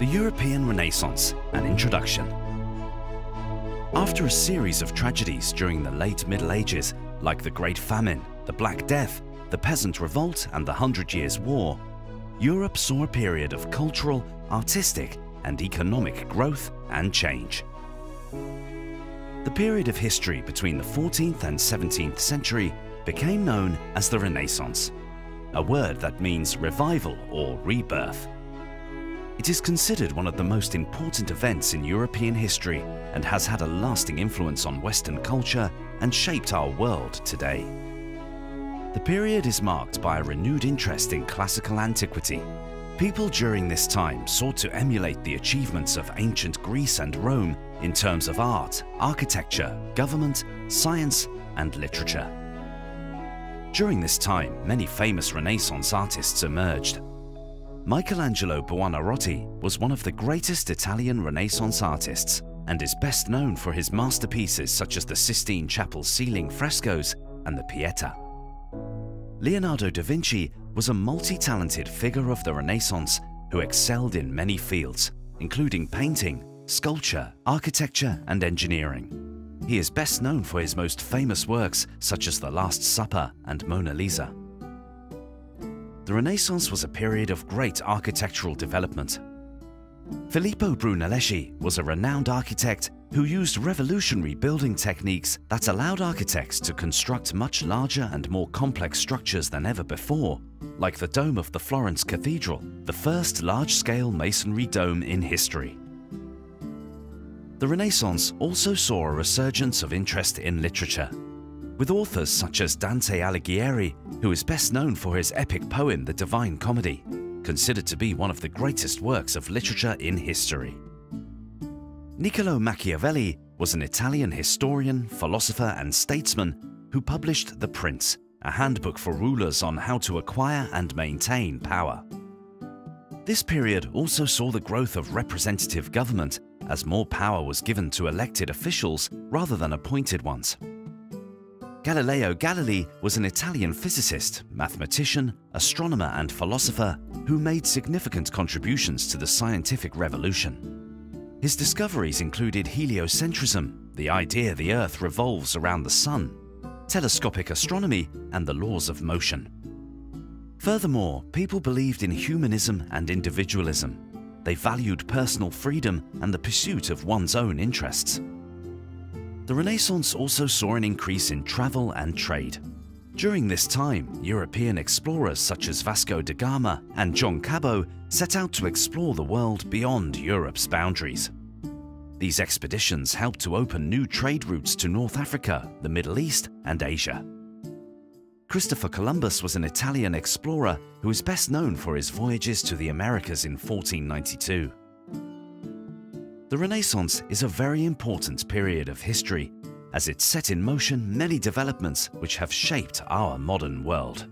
The European Renaissance, an introduction. After a series of tragedies during the late Middle Ages, like the Great Famine, the Black Death, the Peasant Revolt and the 100 Years' War, Europe saw a period of cultural, artistic and economic growth and change. The period of history between the 14th and 17th century became known as the Renaissance, a word that means revival or rebirth. It is considered one of the most important events in European history and has had a lasting influence on Western culture and shaped our world today. The period is marked by a renewed interest in classical antiquity. People during this time sought to emulate the achievements of ancient Greece and Rome in terms of art, architecture, government, science, and literature. During this time, many famous Renaissance artists emerged. Michelangelo Buonarroti was one of the greatest Italian Renaissance artists and is best known for his masterpieces such as the Sistine Chapel ceiling frescoes and the Pietà. Leonardo da Vinci was a multi-talented figure of the Renaissance who excelled in many fields, including painting, sculpture, architecture, and engineering. He is best known for his most famous works such as The Last Supper and Mona Lisa. The Renaissance was a period of great architectural development. Filippo Brunelleschi was a renowned architect who used revolutionary building techniques that allowed architects to construct much larger and more complex structures than ever before, like the dome of the Florence Cathedral, the first large-scale masonry dome in history. The Renaissance also saw a resurgence of interest in literature, with authors such as Dante Alighieri, who is best known for his epic poem The Divine Comedy, considered to be one of the greatest works of literature in history. Niccolò Machiavelli was an Italian historian, philosopher and statesman who published The Prince, a handbook for rulers on how to acquire and maintain power. This period also saw the growth of representative government as more power was given to elected officials rather than appointed ones. Galileo Galilei was an Italian physicist, mathematician, astronomer and philosopher who made significant contributions to the scientific revolution. His discoveries included heliocentrism, the idea the Earth revolves around the Sun, telescopic astronomy, and the laws of motion. Furthermore, people believed in humanism and individualism. They valued personal freedom and the pursuit of one's own interests. The Renaissance also saw an increase in travel and trade. During this time, European explorers such as Vasco da Gama and John Cabot set out to explore the world beyond Europe's boundaries. These expeditions helped to open new trade routes to North Africa, the Middle East, and Asia. Christopher Columbus was an Italian explorer who is best known for his voyages to the Americas in 1492. The Renaissance is a very important period of history, as it set in motion many developments which have shaped our modern world.